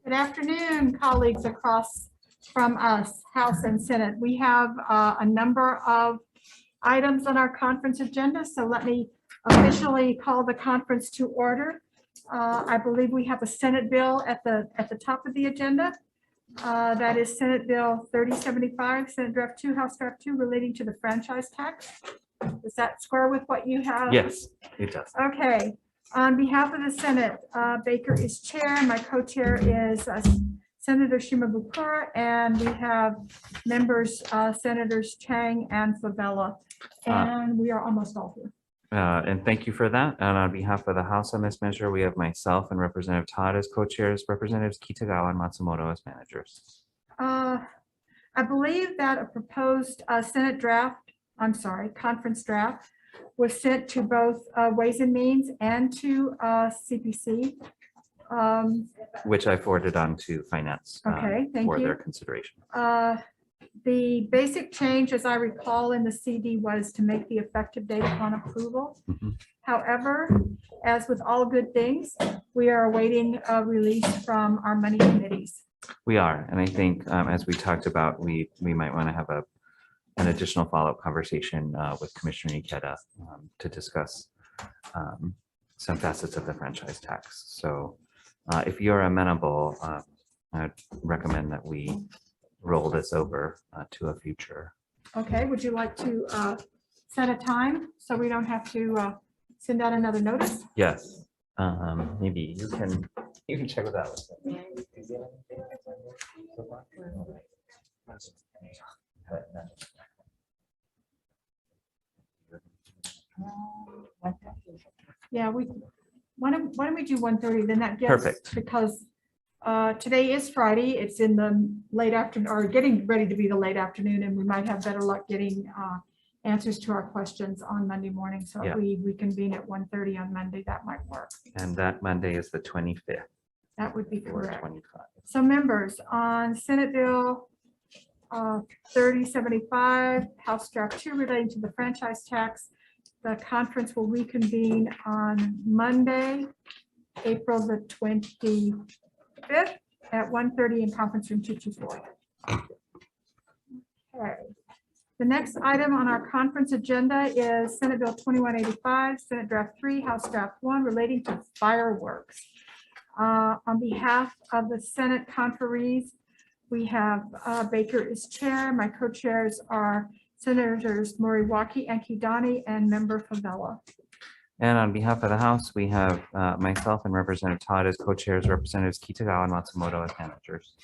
Good afternoon, colleagues across from us, House and Senate. We have a number of items on our conference agenda, so let me officially call the conference to order. I believe we have a Senate bill at the top of the agenda. That is Senate Bill 3075, Senate Draft 2, House Draft 2, relating to the franchise tax. Does that square with what you have? Yes, it does. Okay. On behalf of the Senate, Baker is chair. My co-chair is Senator Shimabukuro, and we have members, Senators Chang and Favela, and we are almost all here. And thank you for that. And on behalf of the House on this measure, we have myself and Representative Todd as co-chairs, Representatives Kitagawa and Matsumoto as managers. I believe that a proposed Senate draft, conference draft, was sent to both Ways and Means and to CPC. Which I forwarded on to Finance Okay, thank for you. their consideration. The basic change, as I recall in the CD, was to make the effective date upon approval. Mhm. However, as with all good things, we are awaiting a release from our money committees. We are, and I think as we talked about, we might want to have an additional follow-up conversation with Commissioner Ikeda to discuss some facets of the franchise tax. So if you're amenable, I'd recommend that we roll this over to a future. Okay, would you like to set a time so we don't have to send out another notice? Yes, maybe you can check with that. Yeah, why don't we do 1:30, then that gets. Perfect. Because today is Friday, it's in the late afternoon, or getting ready to be the late afternoon, and we might have better luck getting answers to our questions on Monday morning. So Yeah. if we reconvene at 1:30 on Monday, that might work. And that Monday is the 25th. That would be Or correct. 25. So members, on Senate Bill 3075, House Draft 2 relating to the franchise tax, the conference will reconvene on Monday, April the 25th at 1:30 in conference room 224. Okay. The next item on our conference agenda is Senate Bill 2185, Senate Draft 3, House Draft 1 relating to fireworks. On behalf of the Senate conferees, we have Baker is chair. My co-chairs are Senators Moriwaki and Kidani and member Favela. And on behalf of the House, we have myself and Representative Todd as co-chairs, Representatives Kitagawa and Matsumoto as managers.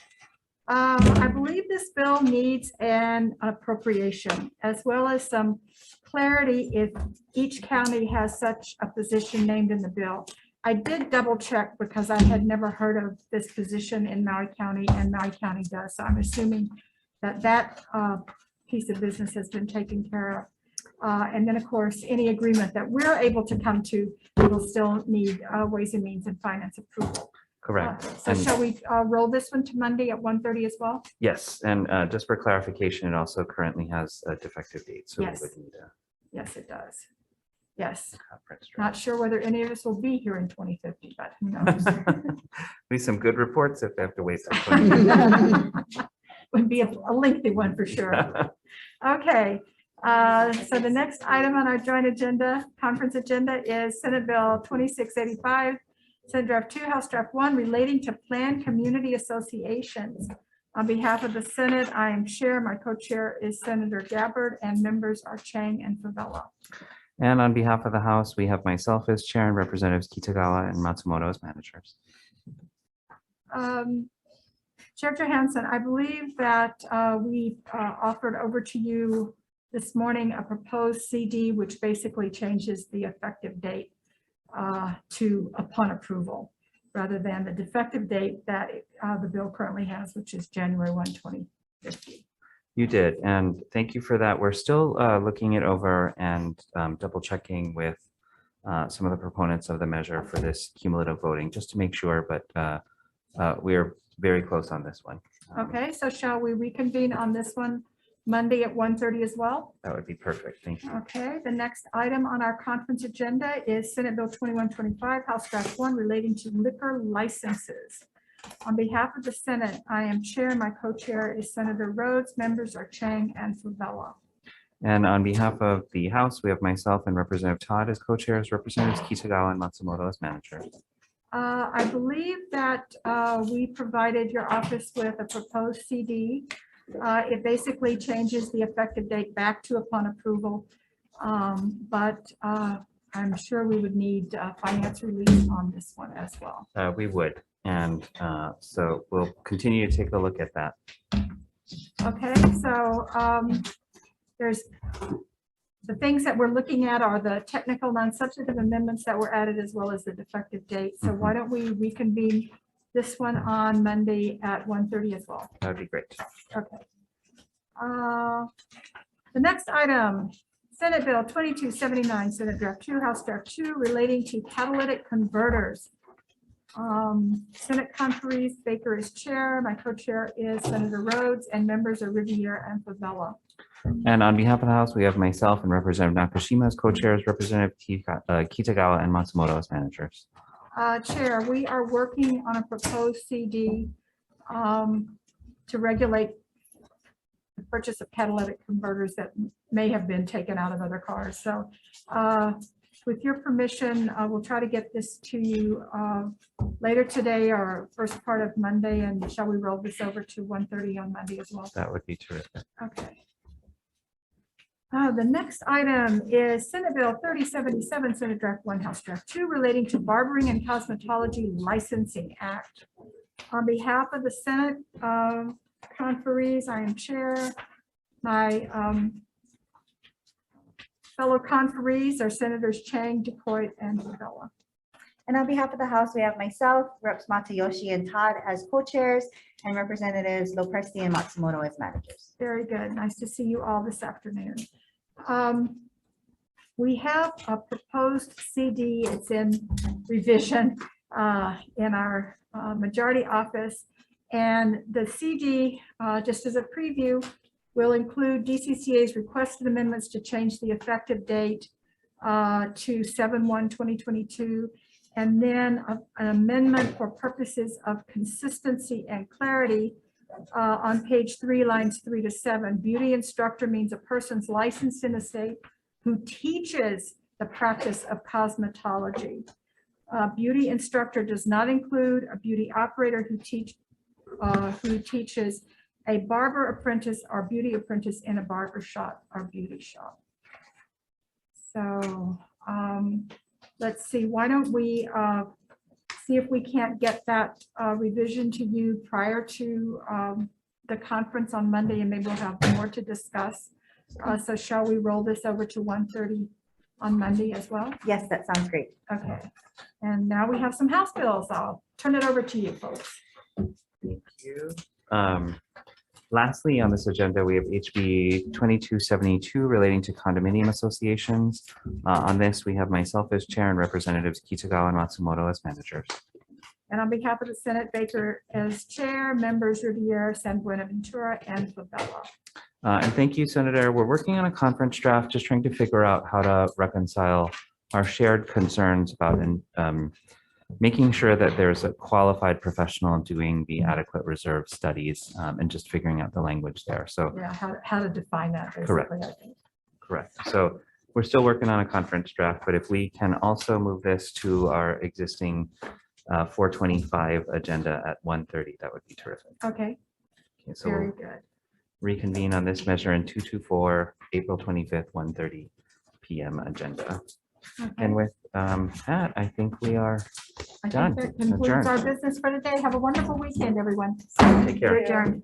I believe this bill needs an appropriation as well as some clarity if each county has such a position named in the bill. I did double check because I had never heard of this position in Maui County, and Maui County does. So I'm assuming that piece of business has been taken care of. And then, of course, any agreement that we're able to come to, we will still need Ways and Means and Finance approval. Correct. So And shall we roll this one to Monday at 1:30 as well? yes, and just for clarification, it also currently has a defective date. So Yes. we would need a Yes, it does. Yes. conference. Not sure whether any of us will be here in 2050, but who knows? Be some good reports if they have to wait. That Would be a lengthy one for sure. Okay, so the next item on our joint agenda, conference agenda, is Senate Bill 2685, Senate Draft 2, House Draft 1, relating to planned community associations. On behalf of the Senate, I am chair. My co-chair is Senator Gabbard, and members are Chang and Favela. And on behalf of the House, we have myself as chair and Representatives Kitagawa and Matsumoto as managers. Chair Johansson, I believe that we offered over to you this morning a proposed CD, which basically changes the effective date to upon approval, rather than the defective date that the bill currently has, which is January 1, 2050. You did, and thank you for that. We're still looking it over and double checking with some of the proponents of the measure for this cumulative voting, just to make sure, but we're very close on this one. Okay, so shall we reconvene on this one Monday at 1:30 as well? That would be perfect. Thank you. Okay, the next item on our conference agenda is Senate Bill 2125, House Draft 1, relating to liquor licenses. On behalf of the Senate, I am chair. My co-chair is Senator Rhodes. Members are Chang and Favela. And on behalf of the House, we have myself and Representative Todd as co-chairs, Representatives Kitagawa and Matsumoto as managers. I believe that we provided your office with a proposed CD. It basically changes the effective date back to upon approval. But I'm sure we would need finance release on this one as well. We would, and so we'll continue to take a look at that. Okay, so there's the things that we're looking at are the technical non-substantive amendments that were added as well as the defective date. So why don't we reconvene this one on Monday at 1:30 as well? That would be great. Okay. The next item, Senate Bill 2279, Senate Draft 2, House Draft 2, relating to catalytic converters. Senate conferees, Baker is chair, my co-chair is Senator Rhodes, and members are Riviere and Favela. And on behalf of the House, we have myself and Representative Nakashima as co-chairs, Representative Kitagawa and Matsumoto as managers. Chair, we are working on a proposed CD to regulate the purchase of catalytic converters that may have been taken out of other cars. So with your permission, we'll try to get this to you later today or first part of Monday. And shall we roll this over to 1:30 on Monday as well? That would be terrific. Okay. The next item is Senate Bill 3077, Senate Draft 1, House Draft 2, relating to Barbering and Cosmetology Licensing Act. On behalf of the Senate conferees, I am chair. My fellow conferees are Senators Chang, DeCoit, and Favela. And on behalf of the House, we have myself, Reps Matayoshi and Todd as co-chairs, and Representatives Lopresti and Matsumoto as managers. Very good. Nice to see you all this afternoon. We have a proposed CD. It's in revision in our majority office. And the CD, just as a preview, will include DCCA's requested amendments to change the effective date to 7/1/2022. And then an amendment for purposes of consistency and clarity on page 3, lines 3 to 7. Beauty instructor means a person's licensed in a state who teaches the practice of cosmetology. Beauty instructor does not include a beauty operator who teaches a barber apprentice or beauty apprentice in a barber shop or beauty shop. So let's see, why don't we see if we can't get that revision to you prior to the conference on Monday, and maybe we'll have more to discuss. So shall we roll this over to 1:30 on Monday as well? Yes, that sounds great. Okay, and now we have some House bills. I'll turn it over to you folks. Thank you. Lastly, on this agenda, we have HB 2272 relating to condominium associations. On this, we have myself as chair and Representatives Kitagawa and Matsumoto as managers. And on behalf of the Senate, Baker as chair, members Riviere, San Buenaventura, and Favela. And thank you, Senator. We're working on a conference draft, just trying to figure out how to reconcile our shared concerns about making sure that there's a qualified professional doing the adequate reserve studies and just figuring out the language there. So Yeah, how to define that. Basically, Correct. I think. correct. So we're still working on a conference draft, but if we can also move this to our existing 425 agenda at 1:30, that would be terrific. Okay, Okay, so very we'll good. reconvene on this measure in 224, April 25th, 1:30 p.m. agenda. Okay. And with that, I think we are I done. think that concludes Adjourned. our business for today. Have a wonderful weekend, everyone. Take care. We're adjourned.